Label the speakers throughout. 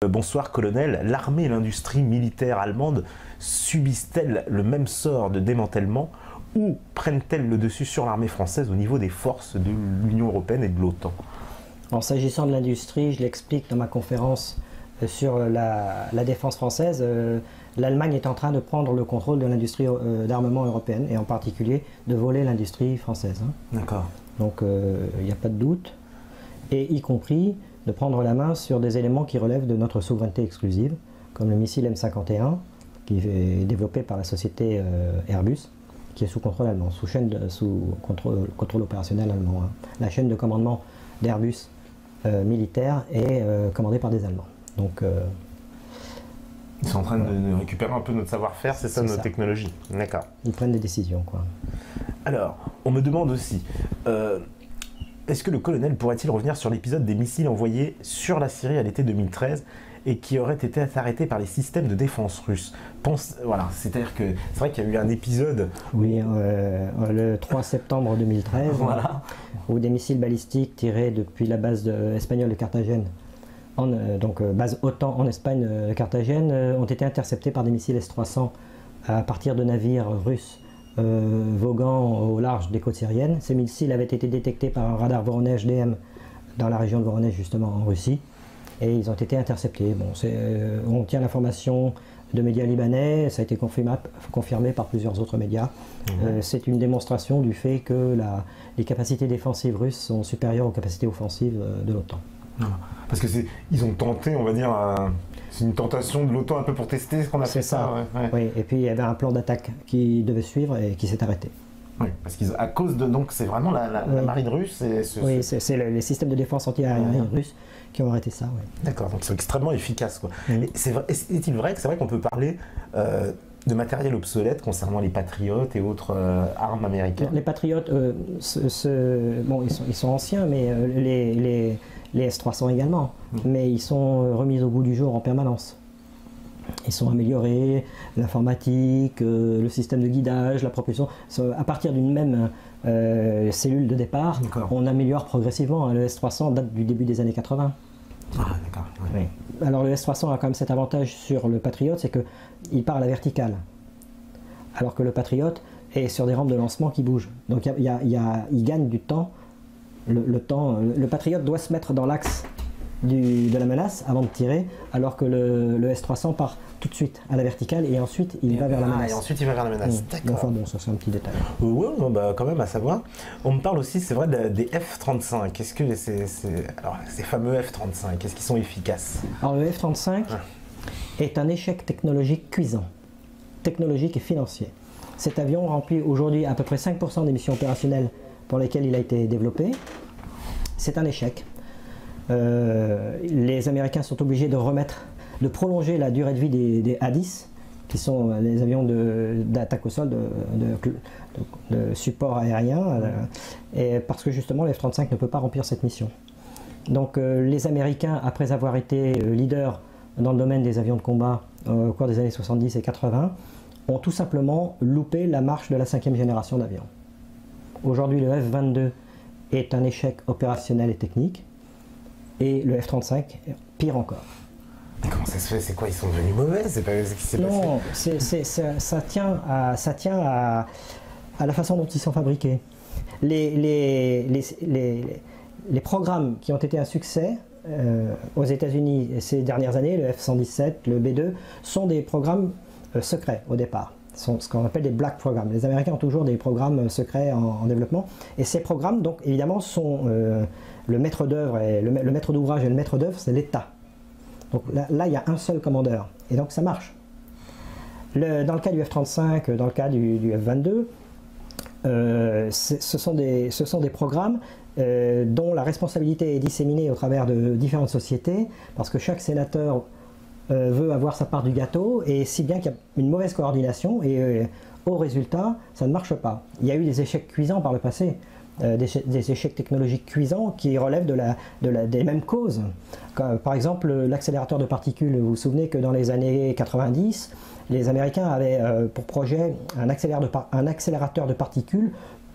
Speaker 1: Bonsoir colonel, l'armée et l'industrie militaire allemande subissent-elles le même sort de démantèlement ou prennent-elles le dessus sur l'armée française au niveau des forces de l'Union européenne et de l'OTAN?
Speaker 2: En s'agissant de l'industrie, je l'explique dans ma conférence sur la défense française, l'Allemagne est en train de prendre le contrôle de l'industrie d'armement européenne et en particulier de voler l'industrie française.
Speaker 1: D'accord.
Speaker 2: Donc il n'y a pas de doute, et y compris de prendre la main sur des éléments qui relèvent de notre souveraineté exclusive, comme le missile M51, qui est développé par la société Airbus, qui est sous contrôle allemand, sous contrôle opérationnel allemand. La chaîne de commandement d'Airbus militaire est commandée par des Allemands. Donc,
Speaker 1: ils sont en train de récupérer un peu notre savoir-faire, c'est ça notre technologie. D'accord.
Speaker 2: Ils prennent des décisions, quoi.
Speaker 1: Alors, on me demande aussi, est-ce que le colonel pourrait-il revenir sur l'épisode des missiles envoyés sur la Syrie à l'été 2013 et qui auraient été arrêtés par les systèmes de défense russes? Voilà, c'est-à-dire que c'est vrai qu'il y a eu un épisode...
Speaker 2: Oui, le 3 septembre 2013,
Speaker 1: voilà,
Speaker 2: où des missiles balistiques tirés depuis la base espagnole de Carthagène, donc base OTAN en Espagne, Carthagène, ont été interceptés par des missiles S-300 à partir de navires russes voguant au large des côtes syriennes. Ces missiles avaient été détectés par un radar Voronezh DM dans la région de Voronezh, justement en Russie, et ils ont été interceptés. Bon, on tient l'information de médias libanais, ça a été confirmé par plusieurs autres médias. C'est une démonstration du fait que les capacités défensives russes sont supérieures aux capacités offensives de l'OTAN.
Speaker 1: Parce que ils ont tenté, on va dire, c'est une tentation de l'OTAN un peu pour tester ce qu'on a fait ça. Ouais.
Speaker 2: Oui, et puis il y avait un plan d'attaque qui devait suivre et qui s'est arrêté.
Speaker 1: Oui, parce qu'à cause de, donc c'est vraiment la marine russe.
Speaker 2: Oui, c'est les systèmes de défense anti-aérienne russes qui ont arrêté ça. Oui.
Speaker 1: D'accord, donc c'est extrêmement efficace, quoi. Est-il vrai que c'est vrai qu'on peut parler de matériel obsolète concernant les Patriotes et autres armes américaines?
Speaker 2: Les Patriotes, bon, ils sont anciens, mais les S-300 également, mais ils sont remis au goût du jour en permanence. Ils sont améliorés, l'informatique, le système de guidage, la propulsion. À partir d'une même cellule de départ, on améliore progressivement. Le S-300 date du début des années 80.
Speaker 1: Ah, d'accord. Ouais.
Speaker 2: Oui. Alors le S-300 a quand même cet avantage sur le Patriot, c'est qu'il part à la verticale, alors que le Patriot est sur des rampes de lancement qui bougent. Donc il gagne du temps. Le Patriot doit se mettre dans l'axe de la menace avant de tirer, alors que le S-300 part tout de suite à la verticale et ensuite il va vers la menace.
Speaker 1: Et ensuite il va vers la menace, d'accord.
Speaker 2: Enfin bon, ça c'est un petit détail.
Speaker 1: Oui, bah, quand même à savoir. On me parle aussi, c'est vrai, des F-35. Qu'est-ce que alors, ces fameux F-35, est-ce qu'ils sont efficaces?
Speaker 2: Alors le F-35 est un échec technologique cuisant, technologique et financier. Cet avion remplit aujourd'hui à peu près 5% des missions opérationnelles pour lesquelles il a été développé. C'est un échec. Les Américains sont obligés de prolonger la durée de vie des A-10, qui sont les avions d'attaque au sol, de support aérien, et parce que justement le F-35 ne peut pas remplir cette mission. Donc les Américains, après avoir été leaders dans le domaine des avions de combat au cours des années 70 et 80, ont tout simplement loupé la marche de la 5e génération d'avions. Aujourd'hui, le F-22 est un échec opérationnel et technique, et le F-35, pire encore.
Speaker 1: Mais comment ça se fait? C'est quoi? Ils sont devenus mauvais? C'est pas ce qui s'est passé?
Speaker 2: Non, ça tient à la façon dont ils sont fabriqués. Les programmes qui ont été un succès aux États-Unis ces dernières années, le F-117, le B-2, sont des programmes secrets au départ. Sont ce qu'on appelle des black programs. Les Américains ont toujours des programmes secrets en développement. Et ces programmes, donc, évidemment, sont le maître d'œuvre et le maître d'ouvrage et le maître d'œuvre, c'est l'État. Donc là, il y a un seul commandeur. Et donc, ça marche. Dans le cas du F-35, dans le cas du F-22, ce sont des programmes dont la responsabilité est disséminée au travers de différentes sociétés, parce que chaque sénateur veut avoir sa part du gâteau, et si bien qu'il y a une mauvaise coordination, et au résultat, ça ne marche pas. Il y a eu des échecs cuisants par le passé, des échecs technologiques cuisants qui relèvent des mêmes causes. Par exemple, l'accélérateur de particules. Vous vous souvenez que dans les années 90, les Américains avaient pour projet un accélérateur de particules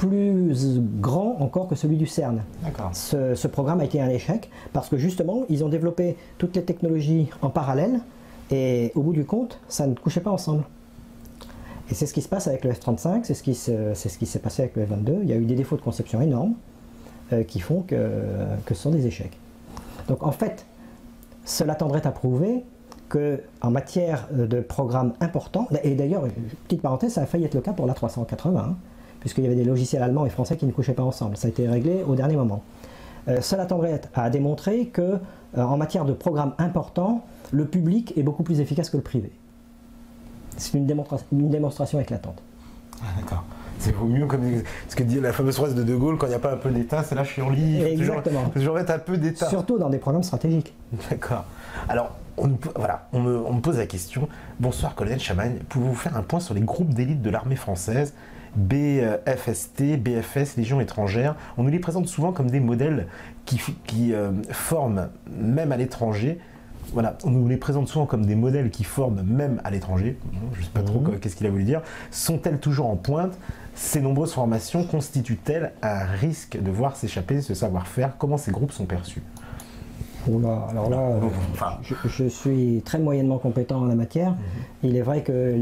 Speaker 2: plus grand encore que celui du CERN.
Speaker 1: D'accord.
Speaker 2: Ce programme a été un échec parce que justement, ils ont développé toutes les technologies en parallèle et au bout du compte, ça ne couchait pas ensemble. Et c'est ce qui se passe avec le F-35, c'est ce qui s'est passé avec le F-22. Il y a eu des défauts de conception énormes qui font que ce sont des échecs. Donc en fait, cela tendrait à prouver qu'en matière de programmes importants, et d'ailleurs, petite parenthèse, ça a failli être le cas pour l'A380, hein, puisqu'il y avait des logiciels allemands et français qui ne couchaient pas ensemble. Ça a été réglé au dernier moment. Cela tendrait à démontrer que, en matière de programmes importants, le public est beaucoup plus efficace que le privé. C'est une démonstration éclatante.
Speaker 1: Ah, d'accord. C'est vaut mieux, comme ce que dit la fameuse phrase de De Gaulle, quand il n'y a pas un peu d'État, c'est là chiant-lit.
Speaker 2: Exactement.
Speaker 1: Il faut toujours mettre un peu d'État.
Speaker 2: Surtout dans des programmes stratégiques.
Speaker 1: D'accord. Alors, on me pose la question. Bonsoir, colonel Chamagne. Pouvez-vous faire un point sur les groupes d'élite de l'armée française, BFST, BFS, Légion étrangère? On nous les présente souvent comme des modèles qui forment même à l'étranger. Voilà, on nous les présente souvent comme des modèles qui forment même à l'étranger. Je ne sais pas trop qu'est-ce qu'il a voulu dire. Sont-elles toujours en pointe? Ces nombreuses formations constituent-elles un risque de voir s'échapper ce savoir-faire? Comment ces groupes sont perçus?
Speaker 2: Oula, alors là, je suis très moyennement compétent en la matière. Il est vrai que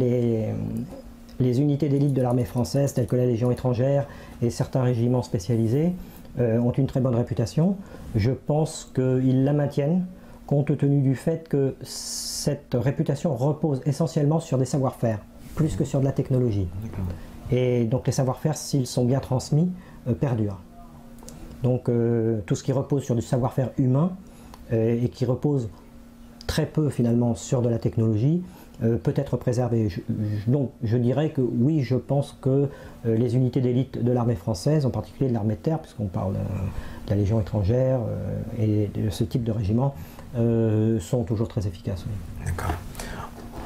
Speaker 2: les unités d'élite de l'armée française, telles que la Légion étrangère et certains régiments spécialisés, ont une très bonne réputation. Je pense qu'ils la maintiennent, compte tenu du fait que cette réputation repose essentiellement sur des savoir-faire, plus que sur de la technologie. Et donc les savoir-faire, s'ils sont bien transmis, perdurent. Donc tout ce qui repose sur du savoir-faire humain et qui repose très peu finalement sur de la technologie peut être préservé. Donc je dirais que oui, je pense que les unités d'élite de l'armée française, en particulier de l'armée de terre, puisqu'on parle de la Légion étrangère et de ce type de régiment, sont toujours très efficaces. Oui.
Speaker 1: D'accord.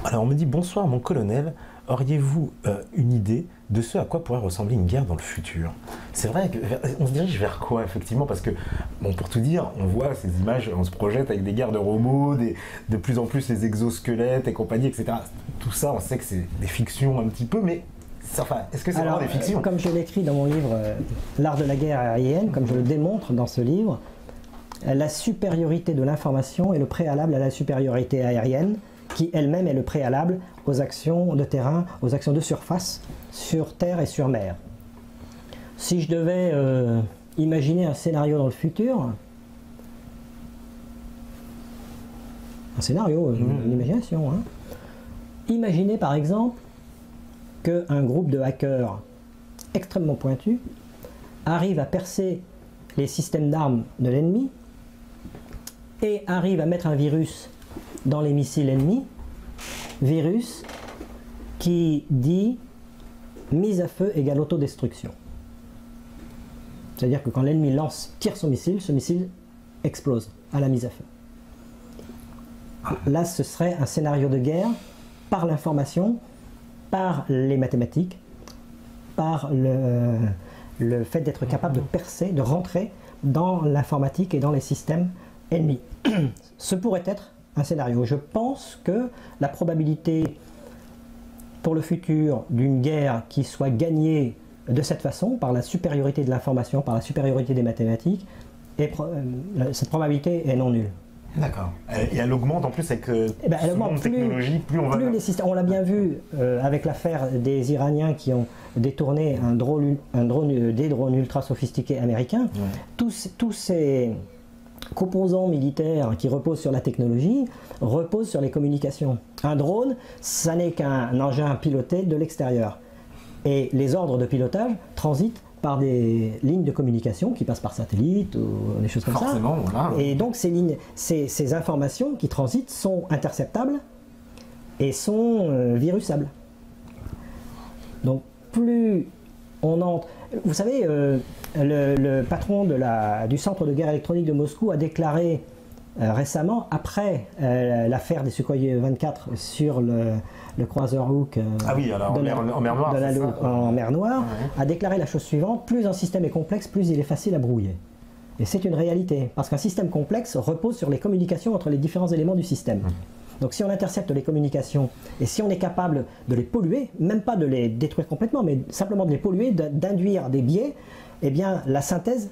Speaker 1: Alors on me dit bonsoir mon colonel, auriez-vous une idée de ce à quoi pourrait ressembler une guerre dans le futur? C'est vrai qu'on se dirige vers quoi effectivement, parce que bon, pour tout dire, on voit ces images, on se projette avec des guerres de robots, de plus en plus les exosquelettes et compagnie, etc. Tout ça, on sait que c'est des fictions un petit peu, mais enfin, est-ce que c'est vraiment des fictions?
Speaker 2: Comme je l'écris dans mon livre L'art de la guerre aérienne, comme je le démontre dans ce livre, la supériorité de l'information est le préalable à la supériorité aérienne, qui elle-même est le préalable aux actions de terrain, aux actions de surface, sur terre et sur mer. Si je devais imaginer un scénario dans le futur, un scénario, une imagination, hein. Imaginez par exemple qu'un groupe de hackers extrêmement pointus arrive à percer les systèmes d'armes de l'ennemi et arrive à mettre un virus dans les missiles ennemis, virus qui dit mise à feu égale autodestruction. C'est-à-dire que quand l'ennemi tire son missile, ce missile explose à la mise à feu. Là, ce serait un scénario de guerre par l'information, par les mathématiques, par le fait d'être capable de percer, de rentrer dans l'informatique et dans les systèmes ennemis. Ce pourrait être un scénario. Je pense que la probabilité pour le futur d'une guerre qui soit gagnée de cette façon, par la supériorité de l'information, par la supériorité des mathématiques, cette probabilité est non nulle.
Speaker 1: D'accord. Et elle augmente en plus avec
Speaker 2: elle augmente
Speaker 1: technologie, plus on va...
Speaker 2: les systèmes, on l'a bien vu avec l'affaire des Iraniens qui ont détourné des drones ultra sophistiqués américains. Ouais. Tous ces composants militaires qui reposent sur la technologie reposent sur les communications. Un drone, ça n'est qu'un engin piloté de l'extérieur. Et les ordres de pilotage transitent par des lignes de communication qui passent par satellite ou des choses comme ça.
Speaker 1: Voilà.
Speaker 2: Et donc ces informations qui transitent sont interceptables et sont virusables. Donc plus on entre... Vous savez, le patron du centre de guerre électronique de Moscou a déclaré récemment, après l'affaire des Sukhoi 24 sur le croiseur Hook
Speaker 1: en
Speaker 2: mer Noire, ouais. A déclaré la chose suivante: plus un système est complexe, plus il est facile à brouiller. Et c'est une réalité, parce qu'un système complexe repose sur les communications entre les différents éléments du système. Donc si on intercepte les communications et si on est capable de les polluer, même pas de les détruire complètement, mais simplement de les polluer, d'induire des biais, eh bien la synthèse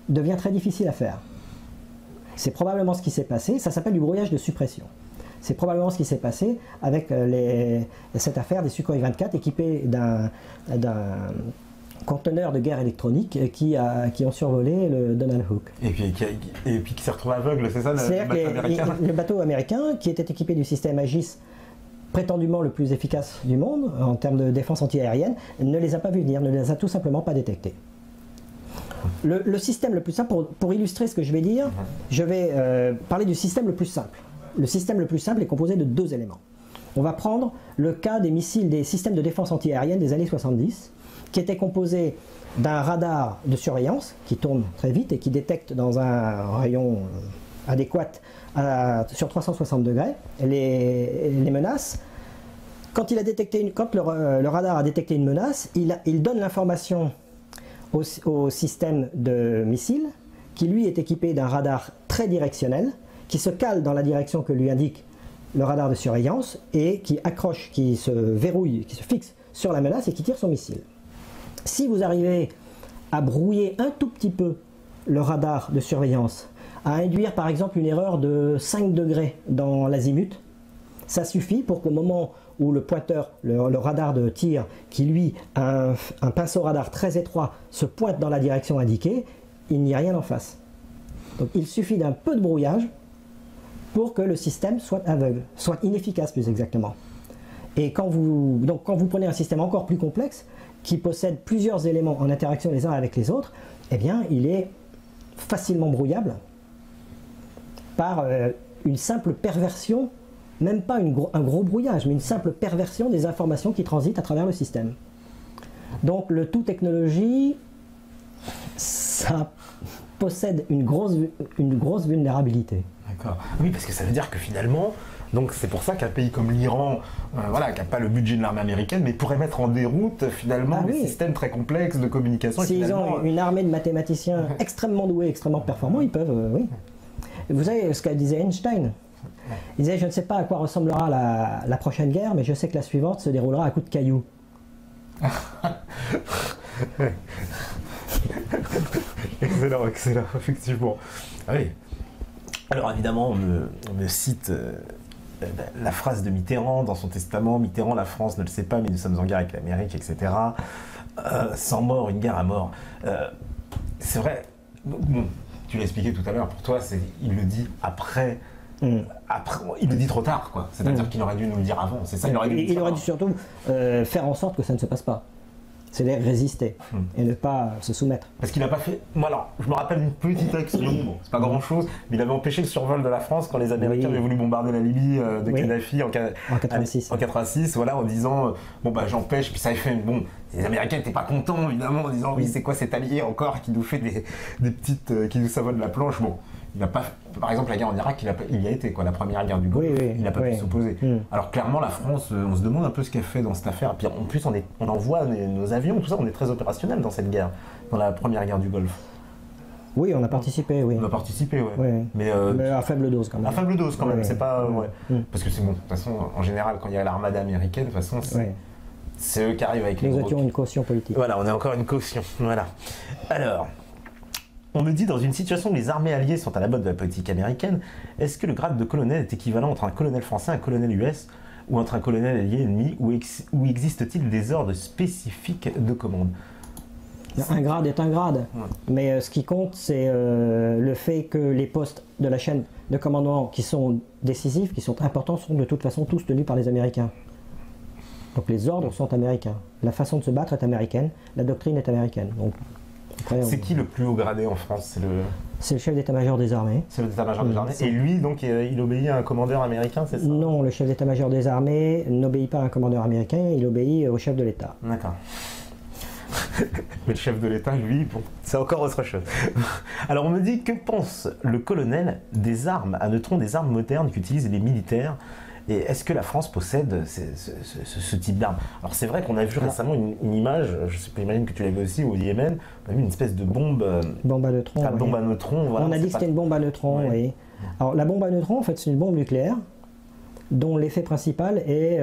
Speaker 2: devient très difficile à faire. C'est probablement ce qui s'est passé, ça s'appelle du brouillage de suppression. C'est probablement ce qui s'est passé avec cette affaire des Sukhoi 24 équipés d'un conteneur de guerre électronique qui ont survolé le Donald Hook.
Speaker 1: Et puis qui s'est retrouvé aveugle, c'est ça
Speaker 2: le bateau américain qui était équipé du système Aegis, prétendument le plus efficace du monde en termes de défense antiaérienne, ne les a pas vus venir, ne les a tout simplement pas détectés. Le système le plus simple, pour illustrer ce que je vais dire, je vais parler du système le plus simple. Le système le plus simple est composé de 2 éléments. On va prendre le cas des missiles, des systèmes de défense antiaérienne des années 70, qui étaient composés d'un radar de surveillance qui tourne très vite et qui détecte dans un rayon adéquat sur 360 degrés les menaces. Quand le radar a détecté une menace, il donne l'information au système de missile qui lui est équipé d'un radar très directionnel qui se cale dans la direction que lui indique le radar de surveillance et qui accroche, qui se verrouille, qui se fixe sur la menace et qui tire son missile. Si vous arrivez à brouiller un tout petit peu le radar de surveillance, à induire par exemple une erreur de 5 degrés dans l'azimut, ça suffit pour qu'au moment où le pointeur, le radar de tir, qui lui a un pinceau radar très étroit, se pointe dans la direction indiquée, il n'y a rien en face. Donc il suffit d'un peu de brouillage pour que le système soit aveugle, soit inefficace plus exactement. Et quand vous prenez un système encore plus complexe, qui possède plusieurs éléments en interaction les uns avec les autres, eh bien il est facilement brouillable par une simple perversion, même pas un gros brouillage, mais une simple perversion des informations qui transitent à travers le système. Donc le tout technologie, ça possède une grosse vulnérabilité.
Speaker 1: D'accord. Oui, parce que ça veut dire que finalement, donc c'est pour ça qu'un pays comme l'Iran, qui n'a pas le budget de l'armée américaine, mais pourrait mettre en déroute finalement des systèmes très complexes de communication.
Speaker 2: S'ils ont une armée de mathématiciens extrêmement doués, extrêmement performants, ils peuvent, oui. Vous savez ce qu'a disait Einstein? Il disait, je ne sais pas à quoi ressemblera la prochaine guerre, mais je sais que la suivante se déroulera à coups de cailloux.
Speaker 1: Excellent, excellent, effectivement. Oui. Alors évidemment, on me cite la phrase de Mitterrand dans son testament. Mitterrand, la France ne le sait pas, mais nous sommes en guerre avec l'Amérique, etc. Sans mort, une guerre à mort. C'est vrai, bon, tu l'as expliqué tout à l'heure, pour toi, il le dit après, il le dit trop tard, quoi. C'est-à-dire qu'il aurait dû nous le dire avant, c'est ça, il aurait dû surtout
Speaker 2: faire en sorte que ça ne se passe pas. C'est-à-dire résister et ne pas se soumettre.
Speaker 1: Parce qu'il n'a pas fait... Moi alors, je me rappelle une petite action, bon, c'est pas grand-chose, mais il avait empêché le survol de la France quand les Américains avaient voulu bombarder la Libye de Kadhafi en 86. En 86, voilà, en disant, j'empêche, puis ça avait fait... Bon, les Américains n'étaient pas contents, évidemment, en disant, oui, c'est quoi cet allié encore qui nous fait des petites... qui nous savonne la planche, bon. Il n'a pas, par exemple, la guerre en Irak, il y a été, quoi, la première guerre du Golfe, il n'a pas pu s'opposer. Alors clairement, la France, on se demande un peu ce qu'elle fait dans cette affaire. Puis en plus, on envoie nos avions, tout ça, on est très opérationnel dans cette guerre, dans la première guerre du Golfe.
Speaker 2: Oui, on a participé, oui.
Speaker 1: On a participé, oui.
Speaker 2: Mais à faible dose, quand même.
Speaker 1: À faible dose, quand même, c'est pas... Parce que c'est bon, de toute façon, en général, quand il y a l'armada américaine, de toute façon, c'est eux qui arrivent avec les gros...
Speaker 2: Nous étions une caution politique.
Speaker 1: Voilà, on est encore une caution, voilà. Alors... On me dit, dans une situation où les armées alliées sont à la mode de la politique américaine, est-ce que le grade de colonel est équivalent entre un colonel français et un colonel US, ou entre un colonel allié ennemi, ou existe-t-il des ordres spécifiques de commande?
Speaker 2: Un grade est un grade, mais ce qui compte, c'est le fait que les postes de la chaîne de commandement qui sont décisifs, qui sont importants, sont de toute façon tous tenus par les Américains. Donc les ordres sont américains. La façon de se battre est américaine, la doctrine est américaine. Donc,
Speaker 1: c'est qui le plus haut gradé en France?
Speaker 2: C'est le chef d'état-major des armées.
Speaker 1: C'est le d'état-major des armées. Et lui, donc, il obéit à un commandeur américain, c'est ça?
Speaker 2: Non, le chef d'état-major des armées n'obéit pas à un commandeur américain, il obéit au chef de l'État.
Speaker 1: D'accord. Mais le chef de l'État, lui, bon, c'est encore autre chose. Alors on me dit, que pense le colonel des armes à neutrons, des armes modernes qu'utilisent les militaires? Et est-ce que la France possède ce type d'armes? Alors c'est vrai qu'on a vu récemment une image, je sais pas, j'imagine que tu l'as vu aussi, au Yémen, on a vu une espèce de bombe...
Speaker 2: Bombe à neutrons.
Speaker 1: Bombe à neutrons, voilà.
Speaker 2: On a dit que c'était une bombe à neutrons, oui. Alors la bombe à neutrons, en fait, c'est une bombe nucléaire dont l'effet principal est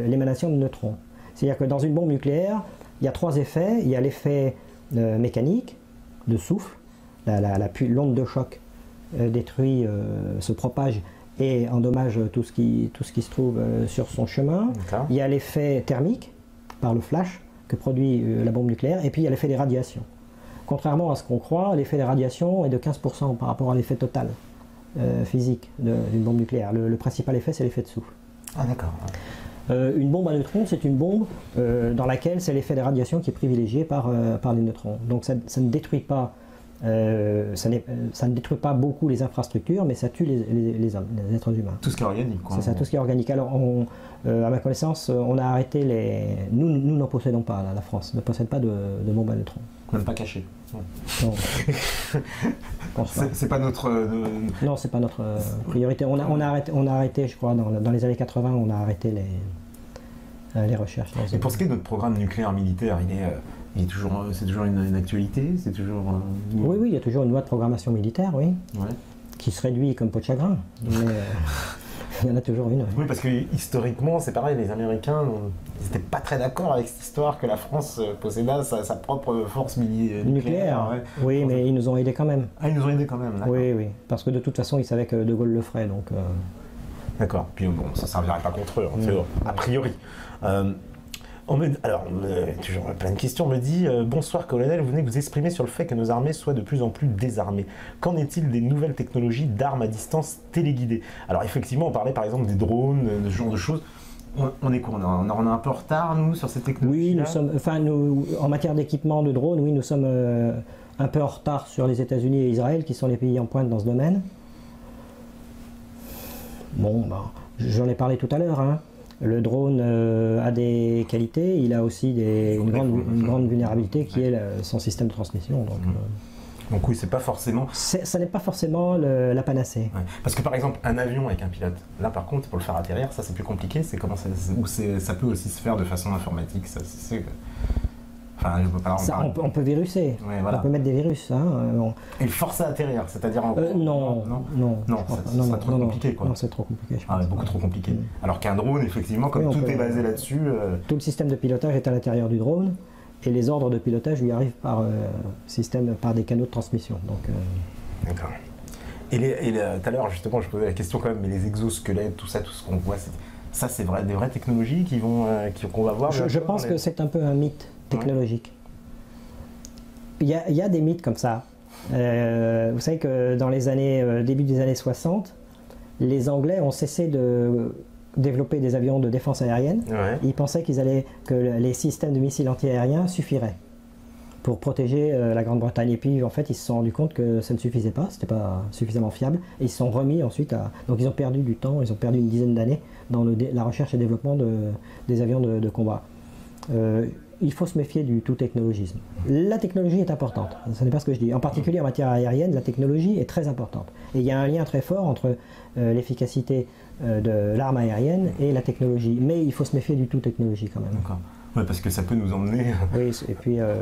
Speaker 2: l'émanation de neutrons. C'est-à-dire que dans une bombe nucléaire, il y a 3 effets. Il y a l'effet mécanique, de souffle, l'onde de choc détruit, se propage et endommage tout ce qui se trouve sur son chemin. Il y a l'effet thermique, par le flash, que produit la bombe nucléaire, et puis il y a l'effet des radiations. Contrairement à ce qu'on croit, l'effet des radiations est de 15% par rapport à l'effet total physique d'une bombe nucléaire. Le principal effet, c'est l'effet de souffle.
Speaker 1: Ah d'accord.
Speaker 2: Une bombe à neutrons, c'est une bombe dans laquelle c'est l'effet des radiations qui est privilégié par les neutrons. Donc ça ne détruit pas, ça ne détruit pas beaucoup les infrastructures, mais ça tue les hommes, les êtres humains.
Speaker 1: Tout ce qui est organique, quoi.
Speaker 2: C'est ça, tout ce qui est organique. Alors, à ma connaissance, on a arrêté les... Nous n'en possédons pas, la France ne possède pas de bombes à neutrons.
Speaker 1: Même pas caché.
Speaker 2: Non.
Speaker 1: C'est pas notre...
Speaker 2: Non, c'est pas notre priorité. On a arrêté, je crois, dans les années 80, on a arrêté les recherches.
Speaker 1: Et pour ce qui est de notre programme nucléaire militaire, c'est toujours une actualité, c'est toujours...
Speaker 2: Oui, il y a toujours une loi de programmation militaire, oui, qui se réduit comme peau de chagrin, mais il y en a toujours une.
Speaker 1: Oui, parce que historiquement, c'est pareil, les Américains n'étaient pas très d'accord avec cette histoire que la France possédait sa propre force nucléaire.
Speaker 2: Ouais. Oui, mais ils nous ont aidés quand même.
Speaker 1: Ah, ils nous ont aidés quand même, d'accord.
Speaker 2: Oui, parce que de toute façon, ils savaient que De Gaulle le ferait, donc...
Speaker 1: D'accord, puis bon, ça ne servirait pas contre eux, a priori. Toujours plein de questions, on me dit bonsoir colonel, vous venez vous exprimer sur le fait que nos armées soient de plus en plus désarmées. Qu'en est-il des nouvelles technologies d'armes à distance téléguidées? Alors effectivement, on parlait par exemple des drones, de ce genre de choses. On est quoi? On est un peu en retard, nous, sur ces technologies?
Speaker 2: Oui, nous, en matière d'équipement de drones, oui, nous sommes un peu en retard sur les États-Unis et Israël, qui sont les pays en pointe dans ce domaine. Bon, j'en ai parlé tout à l'heure, hein. Le drone a des qualités, il a aussi une grande vulnérabilité qui est son système de transmission.
Speaker 1: Donc oui, c'est pas forcément...
Speaker 2: Ça n'est pas forcément la panacée.
Speaker 1: Ouais. Parce que par exemple, un avion avec un pilote, là par contre, pour le faire atterrir, ça c'est plus compliqué, ça peut aussi se faire de façon informatique,
Speaker 2: on peut viruser,
Speaker 1: ouais, voilà.
Speaker 2: On peut mettre des virus.
Speaker 1: Et le forcer à atterrir, c'est-à-dire
Speaker 2: non,
Speaker 1: c'est trop compliqué, quoi.
Speaker 2: Non, c'est trop compliqué.
Speaker 1: Beaucoup trop compliqué. Alors qu'un drone, effectivement, comme tout est basé là-dessus...
Speaker 2: Tout le système de pilotage est à l'intérieur du drone, et les ordres de pilotage lui arrivent par des canaux de transmission.
Speaker 1: D'accord. Et tout à l'heure, justement, je posais la question quand même, mais les exosquelettes, tout ce qu'on voit, ça c'est des vraies technologies qu'on va voir?
Speaker 2: Je pense que c'est un peu un mythe technologique. Il y a des mythes comme ça. Vous savez que dans les début des années 60, les Anglais ont cessé de développer des avions de défense aérienne.
Speaker 1: Ouais.
Speaker 2: Ils pensaient que les systèmes de missiles antiaériens suffiraient pour protéger la Grande-Bretagne. Et puis en fait, ils se sont rendus compte que ça ne suffisait pas, c'était pas suffisamment fiable. Et ils se sont remis ensuite donc ils ont perdu du temps, ils ont perdu une dizaine d'années dans la recherche et développement des avions de combat. Il faut se méfier du tout technologisme. La technologie est importante, ce n'est pas ce que je dis. En particulier en matière aérienne, la technologie est très importante. Et il y a un lien très fort entre l'efficacité de l'arme aérienne et la technologie. Mais il faut se méfier du tout technologie quand même.
Speaker 1: D'accord. Ouais, parce que ça peut nous emmener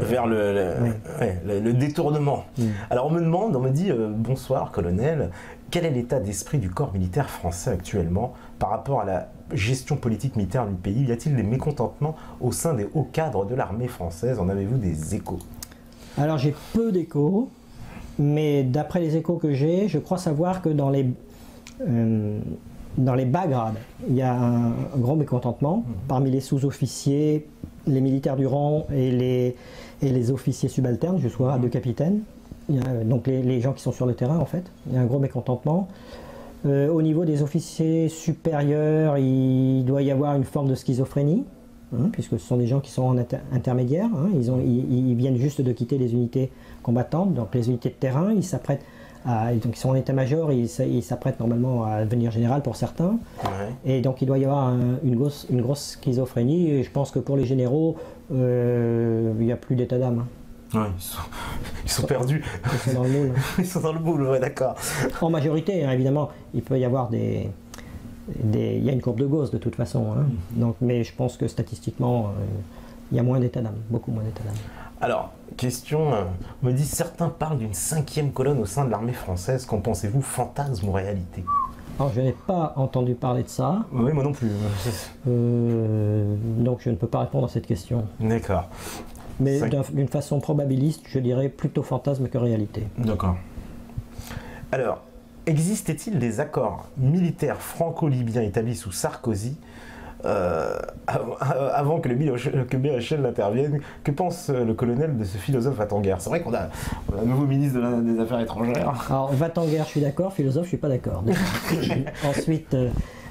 Speaker 1: vers le détournement. Alors on me dit bonsoir colonel, quel est l'état d'esprit du corps militaire français actuellement par rapport à la gestion politique militaire du pays? Y a-t-il des mécontentements au sein des hauts cadres de l'armée française? En avez-vous des échos? Alors j'ai peu d'échos, mais d'après les échos que j'ai, je crois savoir que dans les bas grades, il y a un grand mécontentement parmi les sous-officiers, les militaires du rang et les officiers subalternes jusqu'au grade de capitaine. Donc les gens qui sont sur le terrain en fait, il y a un gros mécontentement. Au niveau des officiers supérieurs, il doit y avoir une forme de schizophrénie, puisque ce sont des gens qui sont intermédiaires, ils viennent juste de quitter les unités combattantes, donc les unités de terrain, ils s'apprêtent donc ils sont en état-major, ils s'apprêtent normalement à devenir général pour certains, et donc il doit y avoir une grosse schizophrénie, et je pense que pour les généraux, il n'y a plus d'état d'âme. Ouais, ils sont perdus. Ils sont dans le moule. Ils sont dans le moule, ouais, d'accord. En majorité, évidemment, il peut y avoir il y a une courbe de Gauss de toute façon. Donc, mais je pense que statistiquement, il y a moins d'état d'âme, beaucoup moins d'état d'âme. Alors, question, on me dit, certains parlent d'une 5e colonne au sein de l'armée française. Qu'en pensez-vous, fantasme ou réalité?
Speaker 2: Alors, je n'ai pas entendu parler de ça,
Speaker 1: Oui, moi non plus.
Speaker 2: donc je ne peux pas répondre à cette question.
Speaker 1: D'accord.
Speaker 2: Mais
Speaker 1: Ça-
Speaker 2: d'une façon probabiliste, je dirais plutôt fantasme que réalité.
Speaker 1: D'accord. Alors, existait-il des accords militaires franco-libyens établis sous Sarkozy avant que que BHL n'intervienne? Que pense le colonel de ce philosophe va-t-en-guerre? C'est vrai qu'on a un nouveau ministre des Affaires étrangères.
Speaker 2: Alors, va-t-en-guerre, je suis d'accord, philosophe, je suis pas d'accord. Ensuite,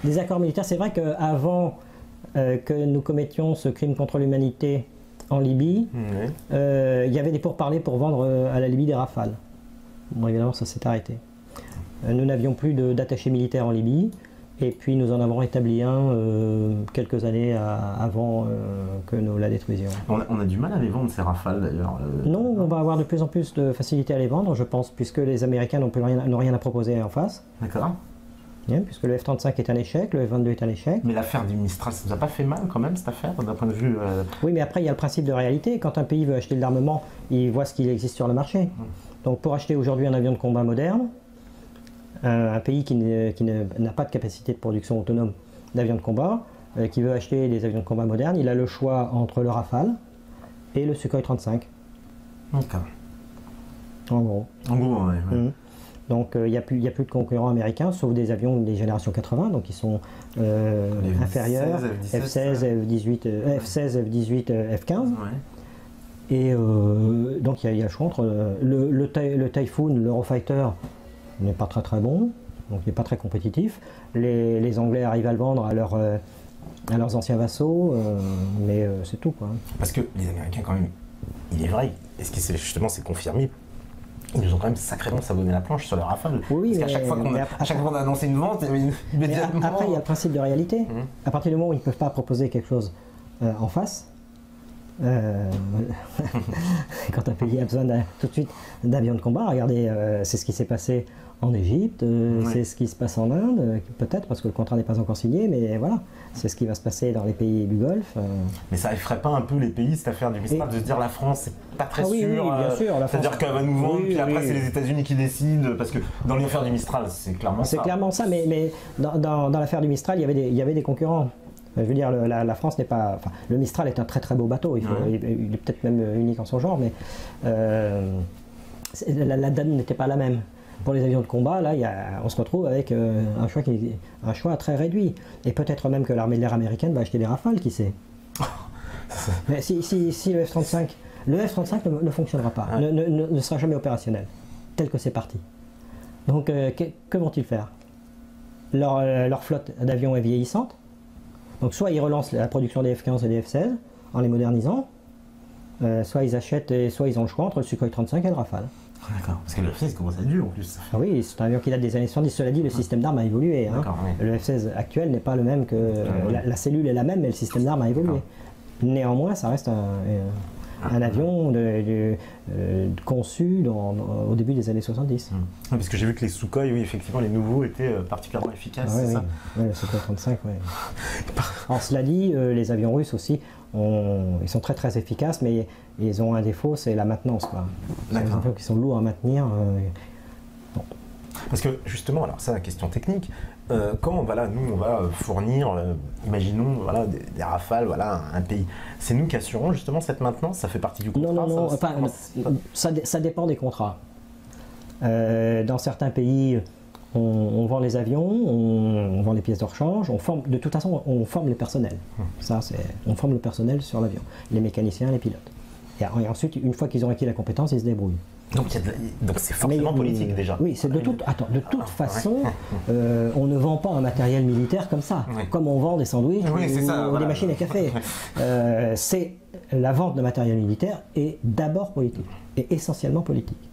Speaker 2: des accords militaires, c'est vrai qu'avant que nous commettions ce crime contre l'humanité en Libye,
Speaker 1: Oui.
Speaker 2: il y avait des pourparlers pour vendre à la Libye des Rafales. Bon, évidemment, ça s'est arrêté. Nous n'avions plus d'attachés militaires en Libye, et puis nous en avons établi un quelques années avant que nous la détruisions.
Speaker 1: On a du mal à les vendre, ces Rafales d'ailleurs.
Speaker 2: Non, on va avoir de plus en plus de facilité à les vendre, je pense, puisque les Américains n'ont rien à proposer en face.
Speaker 1: D'accord.
Speaker 2: Bien, puisque le F-35 est un échec, le F-22 est un échec.
Speaker 1: Mais l'affaire du Mistral, ça nous a pas fait mal quand même, cette affaire, d'un point de vue...
Speaker 2: Oui, mais après, il y a le principe de réalité. Quand un pays veut acheter de l'armement, il voit ce qu'il existe sur le marché. Donc pour acheter aujourd'hui un avion de combat moderne, un pays qui n'a pas de capacité de production autonome d'avions de combat, qui veut acheter des avions de combat modernes, il a le choix entre le Rafale et le Sukhoi 35.
Speaker 1: D'accord.
Speaker 2: En gros.
Speaker 1: En gros, ouais.
Speaker 2: Mhm. Donc il n'y a plus de concurrents américains, sauf des avions des générations 80, donc ils sont inférieurs, F-16, F-17, F-18, F-15.
Speaker 1: Ouais.
Speaker 2: Et donc il y a le choix entre le Typhoon, l'Eurofighter n'est pas très bon, donc il n'est pas très compétitif. Les Anglais arrivent à le vendre à leurs anciens vassaux, mais c'est tout, quoi.
Speaker 1: Parce que les Américains, quand même, il est vrai, et ce qui c'est confirmé, ils nous ont quand même sacrément savonné la planche sur le Rafale.
Speaker 2: Oui,
Speaker 1: parce qu'à chaque fois qu'on a annoncé une vente, immédiatement...
Speaker 2: Après, il y a le principe de réalité. À partir du moment où ils ne peuvent pas proposer quelque chose en face, quand un pays a besoin tout de suite d'avions de combat, regardez, c'est ce qui s'est passé en Égypte, c'est ce qui se passe en Inde, peut-être parce que le contrat n'est pas encore signé, mais voilà, c'est ce qui va se passer dans les pays du Golfe.
Speaker 1: Mais ça effraie pas un peu les pays, cette affaire du Mistral, de se dire la France, c'est pas très sûr.
Speaker 2: Oui, bien sûr.
Speaker 1: C'est-à-dire qu'elle va nous vendre, puis après c'est les États-Unis qui décident, parce que dans l'affaire du Mistral, c'est clairement ça.
Speaker 2: C'est clairement ça, mais dans l'affaire du Mistral, il y avait des concurrents. Je veux dire, la France n'est pas... Enfin, le Mistral est un très beau bateau, il est peut-être même unique en son genre, mais la donne n'était pas la même. Pour les avions de combat, là, on se retrouve avec un choix très réduit. Et peut-être même que l'armée de l'air américaine va acheter des Rafales, qui sait. Mais si le F-35... Le F-35 ne fonctionnera pas, ne sera jamais opérationnel, tel que c'est parti. Donc, que vont-ils faire? Leur flotte d'avions est vieillissante. Donc soit ils relancent la production des F-15 et des F-16 en les modernisant, soit ils achètent et soit ils ont le choix entre le Sukhoi 35 et le Rafale.
Speaker 1: D'accord, parce que le F-16 commence à être vieux en plus.
Speaker 2: Ah oui, c'est un avion qui date des années 70. Cela dit, le système d'armes a évolué. Hein.
Speaker 1: Oui.
Speaker 2: Le F-16 actuel n'est pas le même que... La cellule est la même, mais le système d'armes a évolué. Néanmoins, ça reste un avion conçu au début des années 70.
Speaker 1: Parce que j'ai vu que les Sukhoi, oui, effectivement, les nouveaux étaient particulièrement efficaces, c'est ça?
Speaker 2: Oui, le Sukhoi 35, oui. Alors, cela dit, les avions russes aussi, ils sont très efficaces, mais ils ont un défaut, c'est la maintenance. C'est des avions qui sont lourds à maintenir. Bon.
Speaker 1: Parce que justement, alors ça, la question technique, quand nous on va fournir, imaginons des Rafales, à un pays, c'est nous qui assurons justement cette maintenance, ça fait partie du contrat?
Speaker 2: Non, ça dépend des contrats. Dans certains pays, on vend les avions, on vend les pièces de rechange, de toute façon on forme les personnels. On forme le personnel sur l'avion, les mécaniciens, les pilotes. Et ensuite, une fois qu'ils ont acquis la compétence, ils se débrouillent.
Speaker 1: Donc c'est forcément politique déjà.
Speaker 2: Oui, c'est de toute façon, on ne vend pas un matériel militaire comme ça, comme on vend des sandwichs ou des machines à café. C'est la vente de matériel militaire est d'abord politique, et essentiellement politique.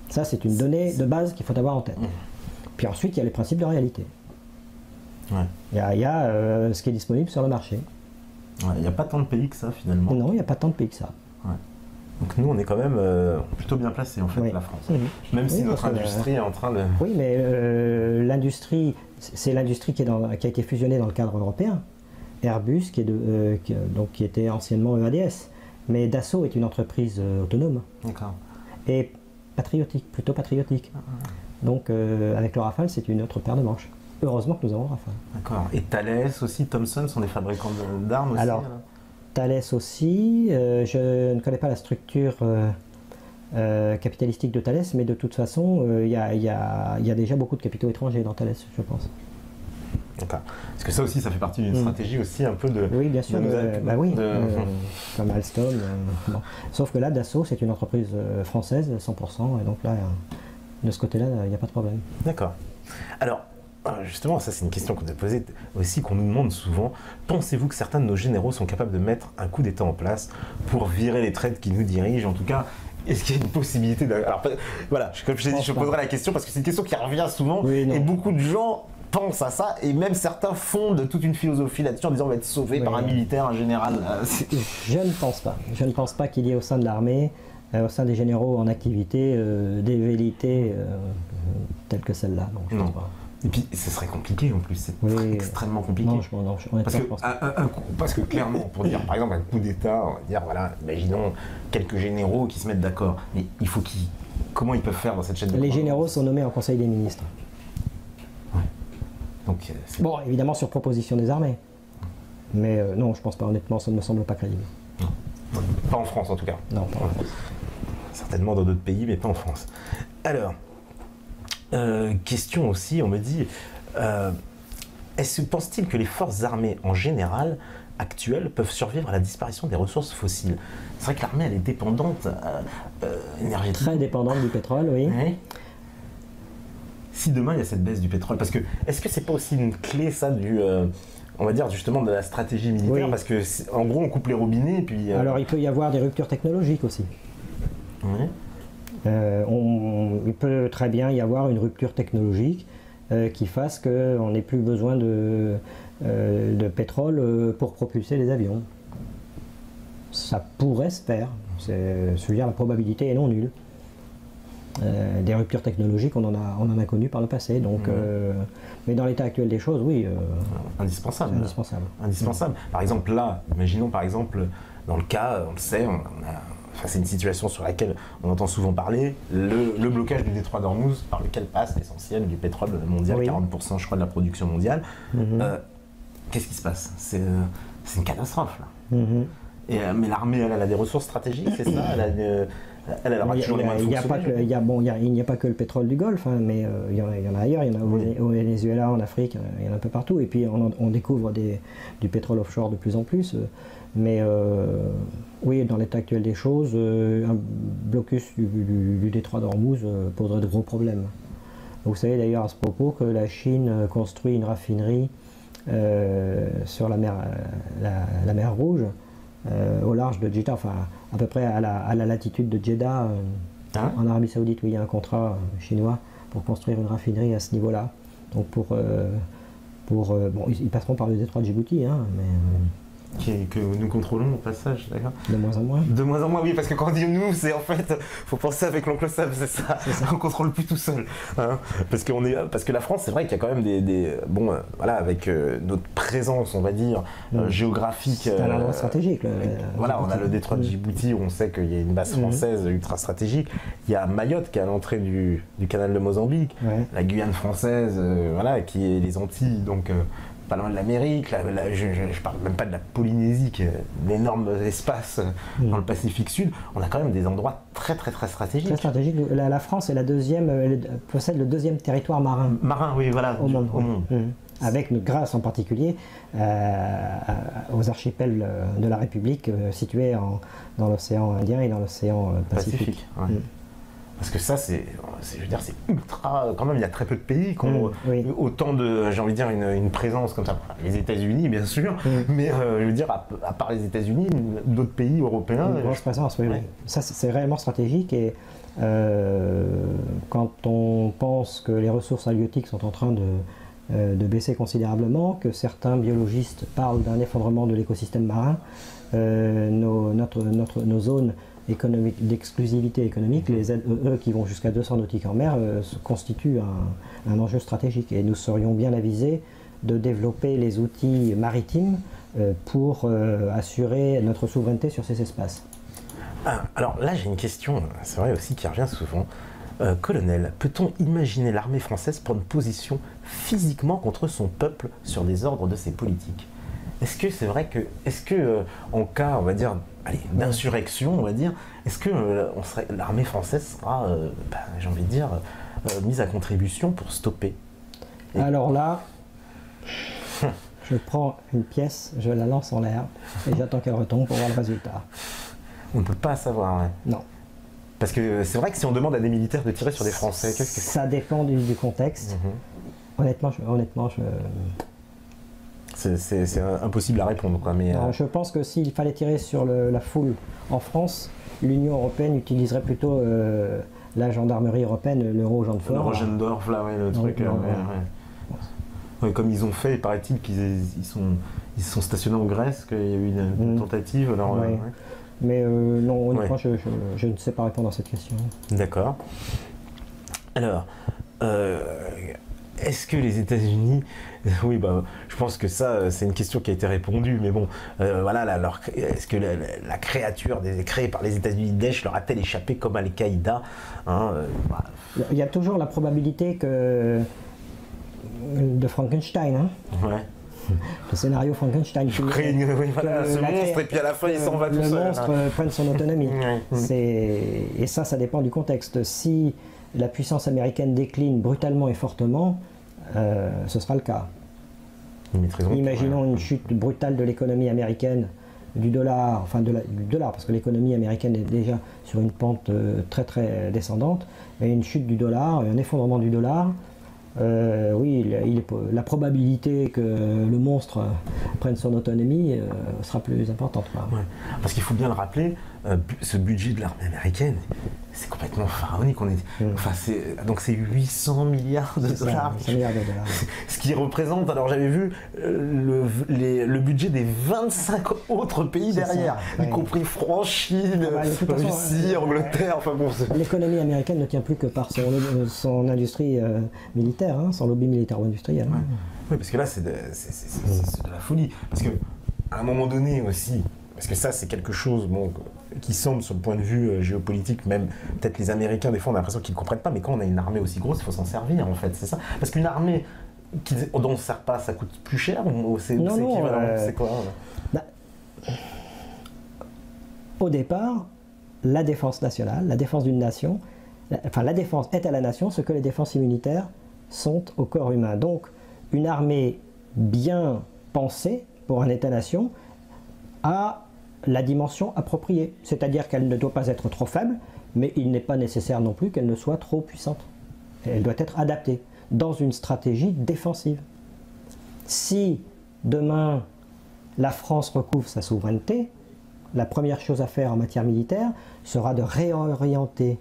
Speaker 2: Ça, c'est une donnée de base qu'il faut avoir en tête. Puis ensuite, il y a les principes de réalité. Il y a ce qui est disponible sur le marché.
Speaker 1: Il n'y a pas tant de pays que ça finalement.
Speaker 2: Non, il n'y a pas tant de pays que ça.
Speaker 1: Donc nous, on est quand même plutôt bien placés en fait, la France. Même si notre industrie est en train de...
Speaker 2: Oui, mais l'industrie, c'est l'industrie qui a été fusionnée dans le cadre européen. Airbus, qui était anciennement EADS. Mais Dassault est une entreprise autonome.
Speaker 1: D'accord.
Speaker 2: Et patriotique, plutôt patriotique. Donc avec le Rafale, c'est une autre paire de manches. Heureusement que nous avons le Rafale.
Speaker 1: D'accord. Et Thales aussi, Thomson sont des fabricants d'armes aussi?
Speaker 2: Alors, Thales aussi, je ne connais pas la structure capitalistique de Thales, mais de toute façon, il y a déjà beaucoup de capitaux étrangers dans Thales, je pense.
Speaker 1: D'accord. Parce que ça aussi, ça fait partie d'une stratégie aussi un peu de...
Speaker 2: Oui, bien sûr, comme Alstom. Bon. Sauf que là, Dassault, c'est une entreprise française, 100%, et donc là, de ce côté-là, il n'y a pas de problème.
Speaker 1: D'accord. Alors, justement, ça c'est une question qu'on a posée aussi, qu'on nous demande souvent. Pensez-vous que certains de nos généraux sont capables de mettre un coup d'État en place pour virer les traites qui nous dirigent? En tout cas, est-ce qu'il y a une possibilité de... Alors, voilà, comme je t'ai dit, je poserai la question parce que c'est une question qui revient souvent, et beaucoup de gens pensent à ça, et même certains fondent toute une philosophie là-dessus en disant on va être sauvé par un militaire, un général.
Speaker 2: Je ne pense pas. Je ne pense pas qu'il y ait au sein de l'armée, au sein des généraux en activité, des velléités telles que celle-là. Donc, je pense pas.
Speaker 1: Et puis, ce serait compliqué en plus, c'est extrêmement compliqué. Parce que clairement, pour dire par exemple un coup d'État, on va dire voilà, imaginons quelques généraux qui se mettent d'accord, mais il faut comment ils peuvent faire dans cette chaîne de
Speaker 2: commandement? Les généraux sont nommés en Conseil des ministres.
Speaker 1: Donc,
Speaker 2: bon, évidemment sur proposition des armées. Mais non, je pense pas, honnêtement, ça ne me semble pas crédible.
Speaker 1: Non. Pas en France en tout cas.
Speaker 2: Non, pas en France.
Speaker 1: Certainement dans d'autres pays, mais pas en France. Alors, question aussi, on me dit, pense-t-il que les forces armées en général actuelles peuvent survivre à la disparition des ressources fossiles? C'est vrai que l'armée, elle est dépendante énergétiquement.
Speaker 2: Très dépendante du pétrole, oui.
Speaker 1: Si demain il y a cette baisse du pétrole, parce que est-ce que c'est pas aussi une clé ça on va dire justement de la stratégie militaire, parce que en gros on coupe les robinets et puis.
Speaker 2: Alors il peut y avoir des ruptures technologiques aussi.
Speaker 1: Oui.
Speaker 2: Il peut très bien y avoir une rupture technologique qui fasse qu'on n'ait plus besoin de pétrole pour propulser les avions. Ça pourrait se faire. La probabilité est non nulle. Des ruptures technologiques, on en a connu par le passé. Donc, mais dans l'état actuel des choses, oui.
Speaker 1: Indispensable.
Speaker 2: Indispensable.
Speaker 1: Par exemple, là, imaginons par exemple, dans le cas, on le sait, c'est une situation sur laquelle on entend souvent parler, le blocage du détroit d'Ormuz, par lequel passe l'essentiel du pétrole mondial, 40% je crois de la production mondiale. Qu'est-ce qui se passe? C'est une catastrophe là. Mais l'armée, elle a des ressources stratégiques, c'est ça? Elle aura toujours les moyens de fonctionner.
Speaker 2: Il n'y a pas que le pétrole du Golfe, mais il y en a ailleurs, il y en a au Venezuela, en Afrique, il y en a un peu partout. Et puis on découvre du pétrole offshore de plus en plus. Mais oui, dans l'état actuel des choses, un blocus du détroit d'Ormuz poserait de gros problèmes. Vous savez d'ailleurs à ce propos que la Chine construit une raffinerie sur la mer Rouge, au large de Jeddah, enfin à peu près à la latitude de Jeddah, en Arabie Saoudite, où il y a un contrat chinois pour construire une raffinerie à ce niveau-là. Donc bon, ils passeront par le détroit de Djibouti, mais
Speaker 1: que nous contrôlons au passage, d'accord?
Speaker 2: De moins en moins.
Speaker 1: De moins en moins, oui, parce que quand on dit nous, c'est en fait, faut penser avec l'oncle Sam, c'est ça. On contrôle plus tout seul, hein, parce que la France, c'est vrai qu'il y a quand même voilà, avec notre présence, on va dire, géographique.
Speaker 2: C'est un endroit stratégique.
Speaker 1: Voilà, on a le détroit de Djibouti où on sait qu'il y a une base française ultra stratégique. Il y a Mayotte qui est à l'entrée du canal de Mozambique, la Guyane française, voilà, qui est les Antilles, donc. Pas loin de l'Amérique, je parle même pas de la Polynésie, qui est un énorme espace dans le Pacifique Sud. On a quand même des endroits très très très stratégiques. Très
Speaker 2: stratégiques. La France est possède le deuxième territoire marin.
Speaker 1: Marin, oui, voilà.
Speaker 2: Au monde. Avec grâce en particulier aux archipels de la République situés dans l'océan Indien et dans l'océan Pacifique.
Speaker 1: Parce que ça, c'est ultra. Quand même, il y a très peu de pays qui ont autant de, j'ai envie de dire, une présence comme ça. Les États-Unis, bien sûr, mais je veux dire, à part les États-Unis, d'autres pays européens.
Speaker 2: Une grosse présence, oui. Ça, c'est réellement stratégique. Et quand on pense que les ressources halieutiques sont en train de baisser considérablement, que certains biologistes parlent d'un effondrement de l'écosystème marin, nos zones d'exclusivité économique, les ZEE qui vont jusqu'à 200 nautiques en mer, constituent un enjeu stratégique. Et nous serions bien avisés de développer les outils maritimes pour assurer notre souveraineté sur ces espaces.
Speaker 1: Alors là, j'ai une question, c'est vrai aussi, qui revient souvent. Colonel, peut-on imaginer l'armée française prendre position physiquement contre son peuple sur des ordres de ses politiques? Est-ce que c'est vrai que, en cas, on va dire, d'insurrection, on va dire, est-ce que l'armée française sera, j'ai envie de dire, mise à contribution pour stopper?
Speaker 2: Alors là, je prends une pièce, je la lance en l'air et j'attends qu'elle retombe pour voir le résultat.
Speaker 1: On ne peut pas savoir, hein.
Speaker 2: Non.
Speaker 1: Parce que c'est vrai que si on demande à des militaires de tirer sur des Français, qu'est-ce que c'est?
Speaker 2: Ça dépend du contexte. Honnêtement,
Speaker 1: c'est impossible à répondre, quoi. Mais
Speaker 2: je pense que s'il fallait tirer sur la foule en France, l'Union européenne utiliserait plutôt la gendarmerie européenne, l'Euro-Gendarme.
Speaker 1: L'Euro-Gendarme, là, ouais, le truc. Ouais, comme ils ont fait, paraît-il qu'ils sont stationnés en Grèce, qu'il y a eu une tentative. Alors,
Speaker 2: ouais. Mais non, honnêtement, je ne sais pas répondre à cette question.
Speaker 1: D'accord. Alors, est-ce que les États-Unis... Oui, je pense que ça, c'est une question qui a été répondue, mais bon, voilà, est-ce que la créature créée par les États-Unis, Daesh, leur a-t-elle échappé comme Al-Qaïda, hein,
Speaker 2: Il y a toujours la probabilité de Frankenstein, hein.
Speaker 1: Ouais.
Speaker 2: Le scénario Frankenstein.
Speaker 1: Ce monstre, et puis à la fin, il s'en va tout seul.
Speaker 2: Le monstre prenne son autonomie. Et ça dépend du contexte. Si la puissance américaine décline brutalement et fortement, ce sera le cas. Imaginons une chute brutale de l'économie américaine, du dollar, parce que l'économie américaine est déjà sur une pente très très descendante, et une chute du dollar, un effondrement du dollar. La probabilité que le monstre prenne son autonomie sera plus importante.
Speaker 1: Ouais. Parce qu'il faut bien le rappeler, ce budget de l'armée américaine, c'est complètement pharaonique. Donc c'est 800 milliards de dollars.
Speaker 2: 800 milliards de dollars.
Speaker 1: Ce qui représente, alors j'avais vu le budget des 25 autres pays derrière, y compris France, Chine, Russie, Angleterre.
Speaker 2: L'économie américaine ne tient plus que par son industrie militaire, son lobby militaire ou industriel.
Speaker 1: Ouais. Oui, parce que là, c'est de la folie. Parce qu'à un moment donné aussi, parce que ça, c'est quelque chose qui semble, sur le point de vue géopolitique, même peut-être les Américains, des fois, on a l'impression qu'ils ne comprennent pas, mais quand on a une armée aussi grosse, il faut s'en servir, en fait, c'est ça. Parce qu'une armée dont on ne sert pas, ça coûte plus cher ou c'est équivalent? C'est quoi?
Speaker 2: Au départ, la défense nationale, la défense d'une nation, la défense est à la nation ce que les défenses immunitaires sont au corps humain. Donc, une armée bien pensée pour un État-nation a la dimension appropriée. C'est-à-dire qu'elle ne doit pas être trop faible, mais il n'est pas nécessaire non plus qu'elle ne soit trop puissante. Elle doit être adaptée dans une stratégie défensive. Si demain la France recouvre sa souveraineté, la première chose à faire en matière militaire sera de réorienter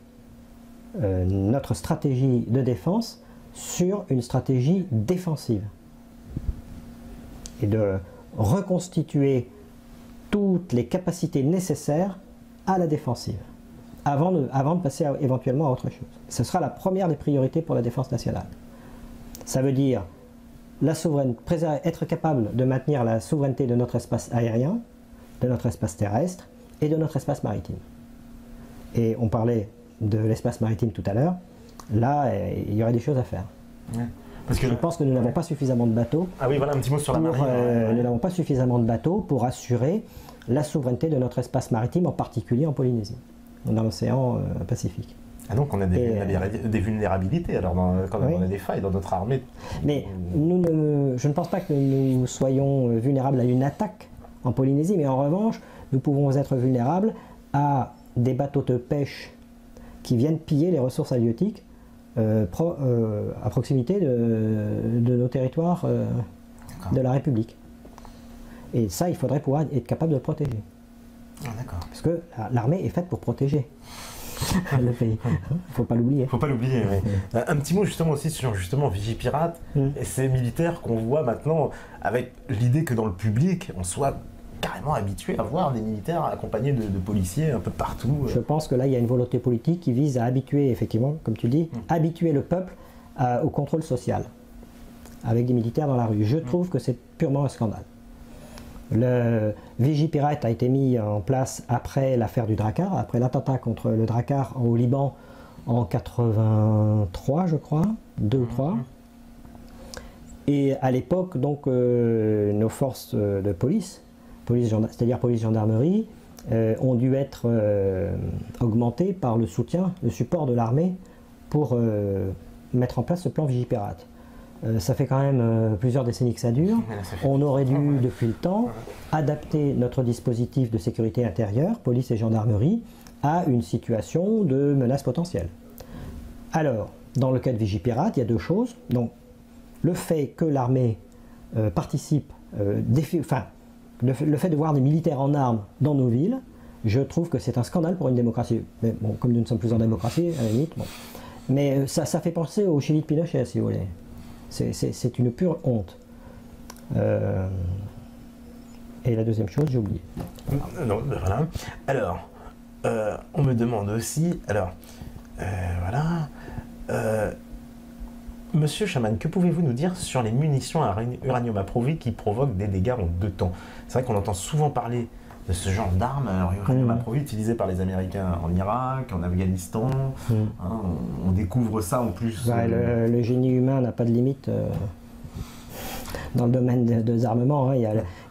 Speaker 2: notre stratégie de défense sur une stratégie défensive et de reconstituer toutes les capacités nécessaires à la défensive avant de passer éventuellement à autre chose. Ce sera la première des priorités pour la défense nationale. Ça veut dire être capable de maintenir la souveraineté de notre espace aérien, de notre espace terrestre et de notre espace maritime. Et on parlait de l'espace maritime tout à l'heure. Là, il y aurait des choses à faire.
Speaker 1: Ouais. Parce que
Speaker 2: je pense que nous n'avons pas suffisamment de bateaux.
Speaker 1: Ah oui, voilà un petit mot sur la marine.
Speaker 2: Nous n'avons pas suffisamment de bateaux pour assurer la souveraineté de notre espace maritime, en particulier en Polynésie, dans l'océan Pacifique.
Speaker 1: Ah donc on a des vulnérabilités alors quand on a des failles dans notre armée.
Speaker 2: Mais je ne pense pas que nous soyons vulnérables à une attaque en Polynésie, mais en revanche, nous pouvons être vulnérables à des bateaux de pêche qui viennent piller les ressources halieutiques à proximité de nos territoires de la République. Et ça, il faudrait pouvoir être capable de le protéger.
Speaker 1: Ah, d'accord.
Speaker 2: Parce que l'armée est faite pour protéger le pays. Il ne faut pas l'oublier.
Speaker 1: Il ne faut pas l'oublier, oui. Un petit mot justement aussi sur Vigipirate et ces militaires qu'on voit maintenant avec l'idée que dans le public, on soit carrément habitué à voir des militaires accompagnés de policiers un peu partout.
Speaker 2: Je pense que là, il y a une volonté politique qui vise à habituer, effectivement, comme tu dis, habituer le peuple au contrôle social, avec des militaires dans la rue. Je trouve que c'est purement un scandale. Le Vigipirate a été mis en place après l'affaire du Drakkar, après l'attentat contre le Drakkar au Liban, en 83, je crois, 2 ou 3. Et à l'époque, donc, nos forces de police, c'est-à-dire police-gendarmerie, ont dû être augmentées par le soutien, le support de l'armée pour mettre en place ce plan Vigipirate. Ça fait quand même plusieurs décennies que ça dure. On aurait dû, depuis le temps, adapter notre dispositif de sécurité intérieure, police et gendarmerie, à une situation de menace potentielle. Alors, dans le cas de Vigipirate, il y a 2 choses. Donc, le fait que l'armée participe, le fait de voir des militaires en armes dans nos villes, je trouve que c'est un scandale pour une démocratie. Mais bon, comme nous ne sommes plus en démocratie, à la limite, bon. Mais ça fait penser au Chili de Pinochet, si vous voulez. C'est une pure honte. Et la deuxième chose, j'ai oublié.
Speaker 1: Non, voilà. Alors, on me demande aussi, Monsieur Chaman, que pouvez-vous nous dire sur les munitions à uranium approuvé qui provoquent des dégâts en 2 temps? C'est vrai qu'on entend souvent parler de ce genre d'armes à uranium approuvé utilisées par les Américains en Irak, en Afghanistan. On découvre ça en plus.
Speaker 2: Le génie humain n'a pas de limite dans le domaine des armements. Hein. Il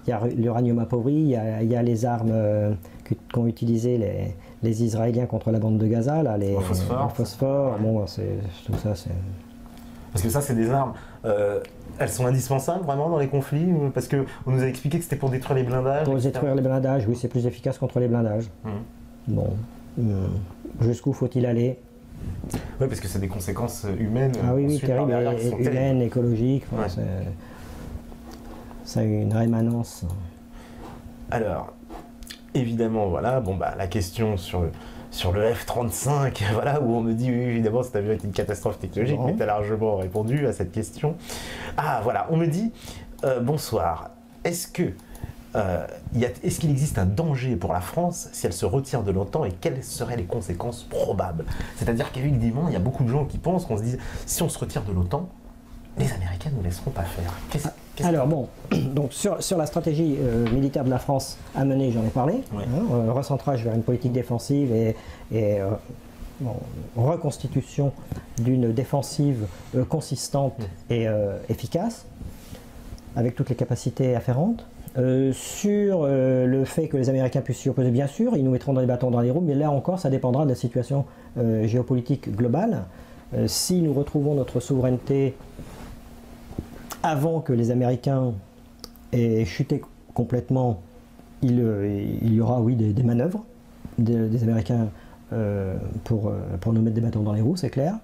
Speaker 2: y a l'uranium appauvri, il y a les armes qu'ont utilisées les Israéliens contre la bande de Gaza, là, les phosphore. Bon, tout ça, c'est...
Speaker 1: Parce que ça, c'est des armes, elles sont indispensables vraiment dans les conflits, parce qu'on nous a expliqué que c'était pour détruire les blindages.
Speaker 2: Pour détruire les blindages, oui, c'est plus efficace contre les blindages. Bon, jusqu'où faut-il aller?
Speaker 1: Oui, parce que ça a des conséquences humaines.
Speaker 2: Ah oui, terribles, humaines, écologiques, ça a une rémanence.
Speaker 1: Alors, évidemment, voilà, la question sur le F-35, voilà, où on me dit, oui, évidemment, cet avion est une catastrophe technologique, mais tu as largement répondu à cette question. Ah, voilà, on me dit, bonsoir, est-ce qu'il existe un danger pour la France si elle se retire de l'OTAN et quelles seraient les conséquences probables? C'est-à-dire qu'évidemment, il y a beaucoup de gens qui pensent qu'on se dit, si on se retire de l'OTAN, les Américains ne nous laisseront pas faire.
Speaker 2: Alors bon, donc sur la stratégie militaire de la France à mener, j'en ai parlé, recentrage vers une politique défensive et reconstitution d'une défensive consistante et efficace, avec toutes les capacités afférentes. Sur le fait que les Américains puissent s'y opposer, bien sûr, ils nous mettront des bâtons dans les roues, mais là encore, ça dépendra de la situation géopolitique globale. Si nous retrouvons notre souveraineté avant que les Américains aient chuté complètement, il y aura, oui, des manœuvres des Américains pour nous mettre des bâtons dans les roues, c'est clair.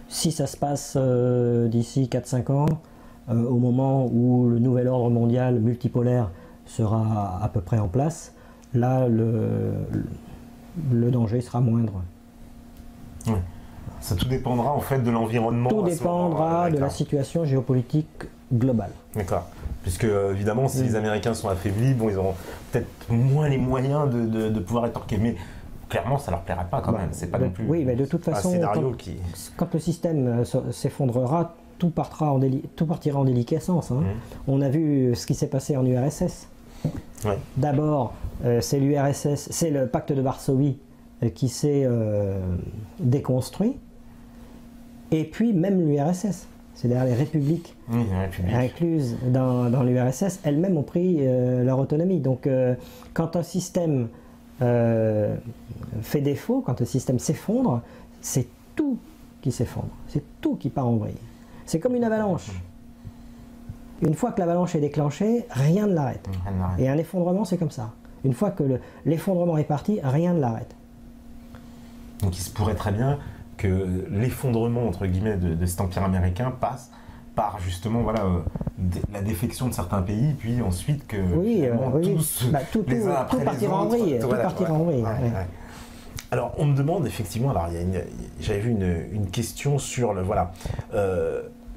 Speaker 2: Si ça se passe d'ici 4-5 ans, au moment où le nouvel ordre mondial multipolaire sera à peu près en place, là, le danger sera moindre.
Speaker 1: Oui. Ça tout dépendra en fait de l'environnement.
Speaker 2: Tout dépendra de la situation géopolitique globale.
Speaker 1: D'accord. Puisque évidemment, si les Américains sont affaiblis, ils auront peut-être moins les moyens de pouvoir rétorquer. Mais clairement, ça leur plaira pas quand même. C'est pas non plus.
Speaker 2: Oui, mais de toute façon, quand le système s'effondrera, tout partira en déliquescence. Hein. On a vu ce qui s'est passé en URSS. Ouais. D'abord, c'est l'URSS, c'est le pacte de Varsovie qui s'est déconstruit. Et puis même l'URSS, c'est-à-dire les républiques incluses dans l'URSS, elles-mêmes ont pris leur autonomie. Donc quand un système fait défaut, quand un système s'effondre, c'est tout qui s'effondre, c'est tout qui part en vrille. C'est comme une avalanche. Une fois que l'avalanche est déclenchée, rien ne l'arrête. Et un effondrement, c'est comme ça. Une fois que l'effondrement est parti, rien ne l'arrête.
Speaker 1: Donc il se pourrait très bien que l'effondrement entre guillemets de cet empire américain passe par justement la défection de certains pays, puis ensuite que
Speaker 2: tout partira en vrille.
Speaker 1: Alors on me demande effectivement, j'avais vu une question sur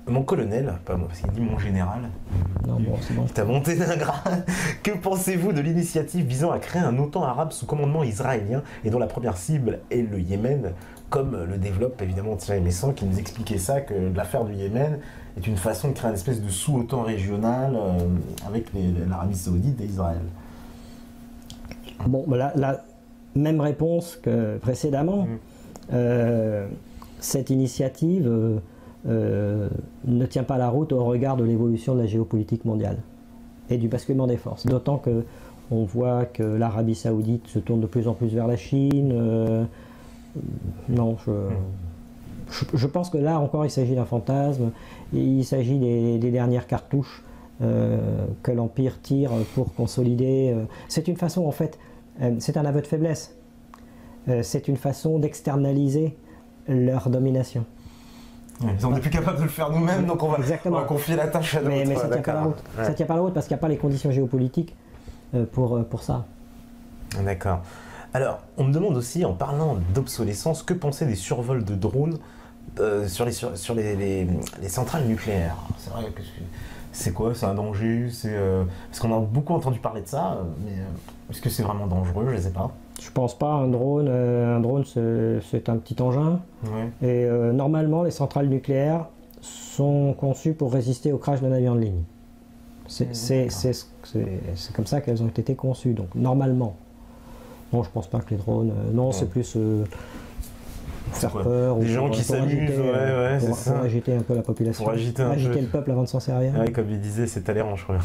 Speaker 1: mon colonel, pas moi, parce qu'il dit mon général.
Speaker 2: Non, bon, c'est bon.
Speaker 1: Il t'a monté d'un grade. Que pensez-vous de l'initiative visant à créer un OTAN arabe sous commandement israélien et dont la première cible est le Yémen, comme le développe évidemment Thierry Messant, qui nous expliquait ça, que l'affaire du Yémen est une façon de créer une espèce de sous-OTAN régional avec l'Arabie Saoudite et Israël.
Speaker 2: Bon, la même réponse que précédemment. cette initiative ne tient pas la route au regard de l'évolution de la géopolitique mondiale et du basculement des forces. D'autant que on voit que l'Arabie Saoudite se tourne de plus en plus vers la Chine. Non, je pense que là encore il s'agit d'un fantasme. Il s'agit des dernières cartouches que l'Empire tire pour consolider. C'est une façon, en fait, c'est un aveu de faiblesse. C'est une façon d'externaliser leur domination.
Speaker 1: Ils sont plus capables de le faire nous-mêmes, donc on va confier la tâche à d'autres.
Speaker 2: Mais ça ne tient pas la route. Ça tient pas la route parce qu'il n'y a pas les conditions géopolitiques pour ça.
Speaker 1: D'accord. Alors, on me demande aussi, en parlant d'obsolescence, que penser des survols de drones sur les centrales nucléaires. C'est vrai que c'est quoi? C'est un danger? Parce qu'on a beaucoup entendu parler de ça, mais est-ce que c'est vraiment dangereux? Je ne sais pas.
Speaker 2: Je pense pas. Un drone, c'est un petit engin. Ouais. Et normalement, les centrales nucléaires sont conçues pour résister au crash d'un avion de ligne. C'est comme ça qu'elles ont été conçues. Donc normalement. Non, je pense pas que les drones. Non, c'est plus faire peur.
Speaker 1: Des gens qui s'amusent,
Speaker 2: pour agiter un peu la population.
Speaker 1: Pour agiter
Speaker 2: le peuple avant de s'en servir.
Speaker 1: Ouais, comme il disait, c'est Talleyrand, je crois.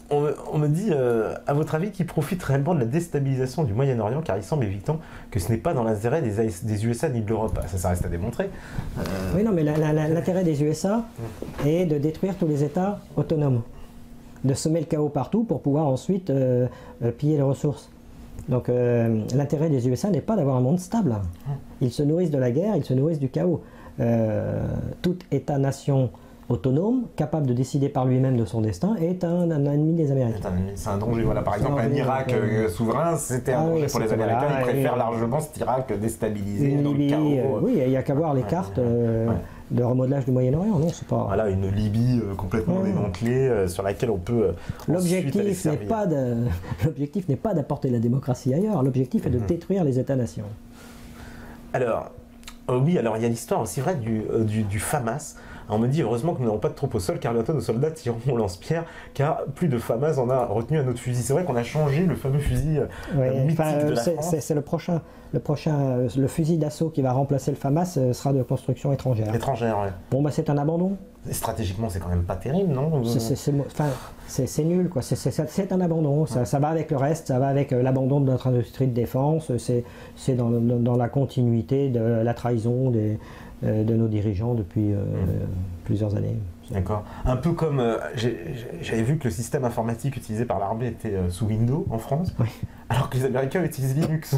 Speaker 1: Ouais, on me dit, à votre avis, qui profite réellement de la déstabilisation du Moyen-Orient, car il semble évident que ce n'est pas dans l'intérêt des USA ni de l'Europe. Ça reste à démontrer.
Speaker 2: Oui, non, mais l'intérêt des USA est de détruire tous les États autonomes, de semer le chaos partout pour pouvoir ensuite piller les ressources. Donc l'intérêt des USA n'est pas d'avoir un monde stable. Ils se nourrissent de la guerre, ils se nourrissent du chaos. Tout État-nation autonome, capable de décider par lui-même de son destin, est un ennemi des Américains.
Speaker 1: C'est un danger. Voilà, par exemple, un Irak souverain, c'était un danger pour les Américains. Ils préfèrent largement cet Irak déstabilisé dans le chaos.
Speaker 2: Oui, il n'y a qu'à voir les cartes de remodelage du Moyen-Orient. Non, c'est pas.
Speaker 1: Voilà, une Libye complètement démantelée sur laquelle on peut.
Speaker 2: L'objectif n'est pas d'apporter la démocratie ailleurs. L'objectif est de détruire les États-nations.
Speaker 1: Alors, oui, alors il y a l'histoire aussi vraie du FAMAS. On me dit heureusement que nous n'avons pas de troupes au sol car bientôt nos soldats tireront au lance-pierre car plus de FAMAS en a retenu un autre fusil. C'est vrai qu'on a changé le fameux fusil mythique de la France.
Speaker 2: C'est le fusil d'assaut qui va remplacer le FAMAS sera de construction étrangère.
Speaker 1: Étrangère, ouais.
Speaker 2: Bon, bah c'est un abandon.
Speaker 1: Et stratégiquement, c'est quand même pas terrible, non?
Speaker 2: C'est nul, quoi. C'est un abandon. Ça va avec le reste, ça va avec l'abandon de notre industrie de défense. C'est dans la continuité de la trahison de nos dirigeants depuis plusieurs années.
Speaker 1: D'accord. Un peu comme j'avais vu que le système informatique utilisé par l'armée était sous Windows en France, oui. Alors que les Américains utilisent Linux.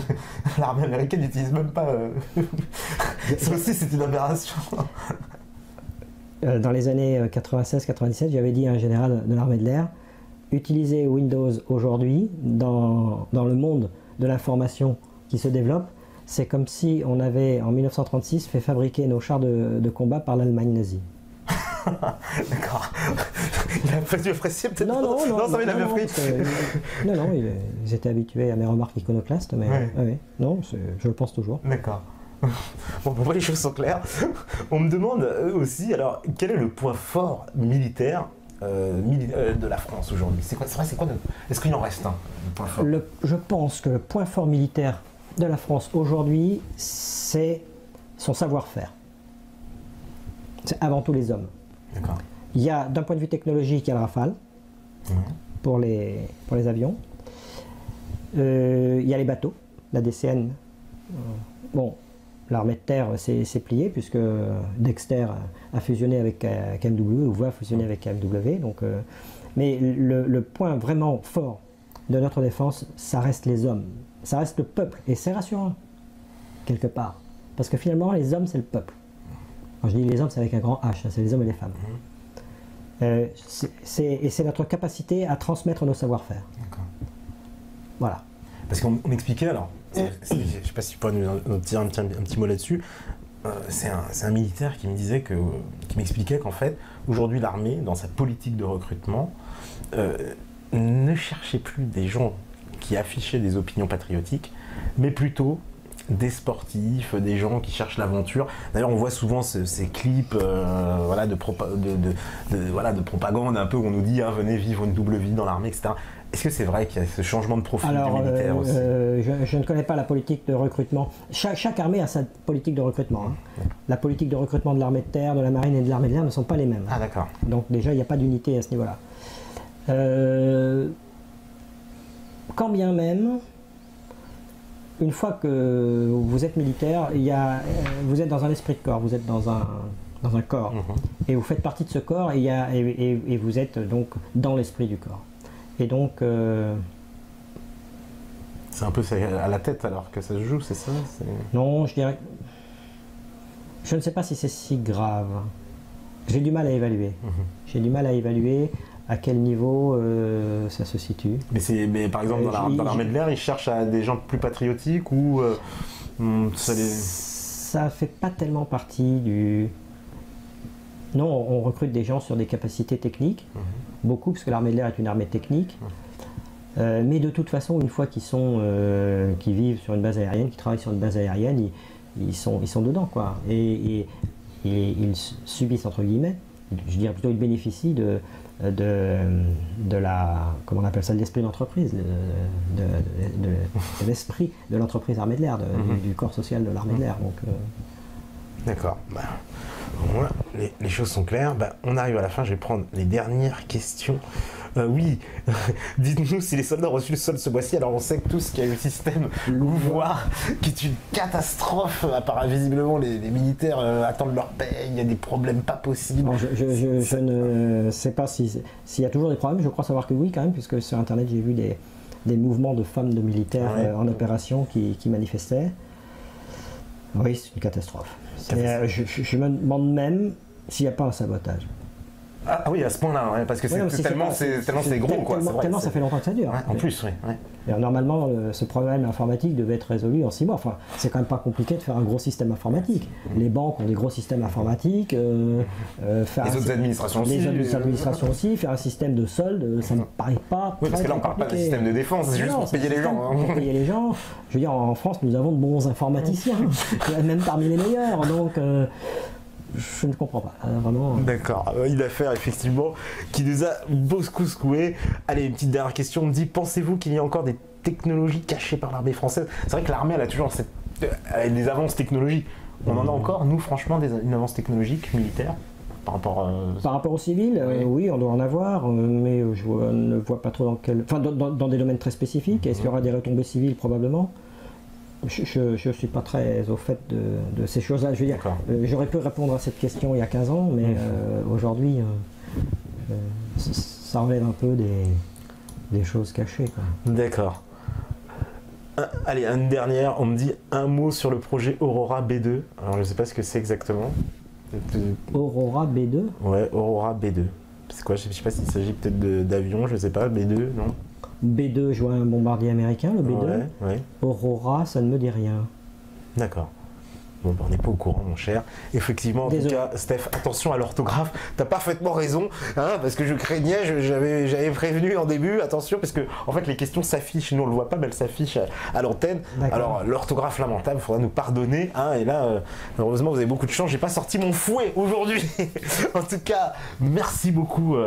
Speaker 1: L'armée américaine n'utilise même pas. Ça aussi, c'est une aberration.
Speaker 2: Dans les années 96-97, j'avais dit à un général de l'armée de l'air, utiliser Windows aujourd'hui dans le monde de l'information qui se développe, c'est comme si on avait en 1936 fait fabriquer nos chars de combat par l'Allemagne nazie.
Speaker 1: D'accord. Il a pas dû apprécier peut-être.
Speaker 2: Non,
Speaker 1: ça il a bien pris.
Speaker 2: Non, ils étaient habitués à mes remarques iconoclastes, mais non, je le pense toujours.
Speaker 1: D'accord. Bon, pour moi les choses sont claires. On me demande aussi, alors, quel est le point fort militaire de la France aujourd'hui? C'est quoi Est-ce qu'il en reste un point fort?
Speaker 2: Je pense que le point fort militaire de la France aujourd'hui, c'est son savoir-faire. C'est avant tout les hommes.
Speaker 1: D'accord.
Speaker 2: Il y a, d'un point de vue technologique, il y a le Rafale pour les avions. Il y a les bateaux, la DCN. Bon, l'armée de terre s'est pliée puisque Dexter a fusionné avec KMW ou va fusionner avec KMW. Donc, mais le point vraiment fort de notre défense, ça reste les hommes. Ça reste le peuple. Et c'est rassurant, quelque part. Parce que finalement, les hommes, c'est le peuple. Quand je dis les hommes, c'est avec un grand H, c'est les hommes et les femmes. Et c'est notre capacité à transmettre nos savoir-faire.
Speaker 1: D'accord.
Speaker 2: Voilà.
Speaker 1: Parce qu'on m'expliquait, alors, je ne sais pas si tu pourrais nous dire un petit mot là-dessus, c'est un militaire qui me disait qui m'expliquait qu'en fait, aujourd'hui, l'armée, dans sa politique de recrutement, ne cherchait plus des gens qui affichaient des opinions patriotiques, mais plutôt des sportifs, des gens qui cherchent l'aventure. D'ailleurs, on voit souvent ces clips voilà, de propagande un peu où on nous dit hein, venez vivre une double vie dans l'armée, etc. Est-ce que c'est vrai qu'il y a ce changement de profil du militaire aussi?
Speaker 2: Je ne connais pas la politique de recrutement. Chaque armée a sa politique de recrutement. Hein. La politique de recrutement de l'armée de terre, de la marine et de l'armée de l'air ne sont pas les mêmes.
Speaker 1: Ah d'accord.
Speaker 2: Donc déjà, il n'y a pas d'unité à ce niveau-là. Quand bien même, une fois que vous êtes militaire, vous êtes dans un esprit de corps, vous êtes dans un corps. Et vous faites partie de ce corps et vous êtes donc dans l'esprit du corps. Et donc...
Speaker 1: c'est un peu à la tête alors que ça se joue, c'est ça?
Speaker 2: Non, je dirais... Je ne sais pas si c'est si grave. J'ai du mal à évaluer. J'ai du mal à évaluer à quel niveau ça se situe.
Speaker 1: Mais par exemple, dans l'armée de l'air, ils cherchent à des gens plus patriotiques ou...
Speaker 2: Ça ne fait pas tellement partie du... Non, on recrute des gens sur des capacités techniques, beaucoup, parce que l'armée de l'air est une armée technique. Mais de toute façon, une fois qu'ils vivent sur une base aérienne, qu'ils travaillent sur une base aérienne, ils sont dedans, quoi. Et ils subissent, entre guillemets, je dirais plutôt, ils bénéficient de la, comment on appelle ça, de l'esprit d'entreprise, de l'esprit de l'entreprise armée de l'air, du corps social de l'armée de l'air.
Speaker 1: D'accord. Voilà, les choses sont claires. On arrive à la fin, je vais prendre les dernières questions. Oui, dites-nous si les soldats ont reçu le solde ce mois-ci. Alors on sait que tous qu'il y a eu le système Louvois qui est une catastrophe. À part visiblement les militaires attendent leur paye, il y a des problèmes pas possibles.
Speaker 2: Bon, je ne sais pas s'il y a toujours des problèmes. Je crois savoir que oui quand même, puisque sur internet j'ai vu des mouvements de femmes de militaires en opération qui manifestaient. Oui, c'est une catastrophe. Je me demande même s'il n'y a pas un sabotage.
Speaker 1: Ah oui, à ce point-là, ouais, parce que tellement c'est gros, quoi.
Speaker 2: Tellement ça fait longtemps que ça dure.
Speaker 1: Ouais, en plus, oui. Ouais.
Speaker 2: Et normalement, ce problème informatique devait être résolu en 6 mois. Enfin, c'est quand même pas compliqué de faire un gros système informatique. Les banques ont des gros systèmes informatiques.
Speaker 1: Les autres administrations aussi.
Speaker 2: Les administrations aussi. Faire un système de solde, ça ne me paraît pas.
Speaker 1: Oui, parce que là, on ne parle pas d'un système de défense, c'est juste pour payer les gens.
Speaker 2: Pour payer les gens. Je veux dire, en France, nous avons de bons informaticiens, même parmi les meilleurs. Donc. Je ne comprends pas, vraiment.
Speaker 1: D'accord, une affaire effectivement qui nous a beaucoup secoué. Allez, une petite dernière question, on me dit, pensez-vous qu'il y a encore des technologies cachées par l'armée française? C'est vrai que l'armée, elle a toujours des avances technologiques. On en a encore, nous, franchement, une avance technologique militaire par rapport
Speaker 2: aux civils, oui, on doit en avoir, mais je ne vois pas trop dans quel... Enfin, dans des domaines très spécifiques. Est-ce qu'il y aura des retombées civiles? Probablement. Je ne suis pas très au fait de ces choses-là. Je veux dire, j'aurais pu répondre à cette question il y a 15 ans, mais aujourd'hui, ça relève un peu des choses cachées.
Speaker 1: D'accord. Allez, une dernière. On me dit un mot sur le projet Aurora B2. Alors, je ne sais pas ce que c'est exactement.
Speaker 2: Aurora B2?
Speaker 1: Ouais, Aurora B2. C'est quoi? Je ne sais pas s'il s'agit peut-être d'avion, je ne sais pas. B2, non?
Speaker 2: B2, je vois un bombardier américain, le B2.
Speaker 1: Ouais.
Speaker 2: Aurora, ça ne me dit rien.
Speaker 1: D'accord. Bon, on n'est pas au courant, mon cher. Effectivement, en tout cas, Steph, attention à l'orthographe. Tu as parfaitement raison, hein, parce que je craignais, j'avais prévenu en début, attention, parce que en fait, les questions s'affichent. Nous, on ne le voit pas, mais elles s'affichent à l'antenne. Alors, l'orthographe lamentable, il faudra nous pardonner. Hein, et là, heureusement, vous avez beaucoup de chance. J'ai pas sorti mon fouet aujourd'hui. En tout cas, merci beaucoup.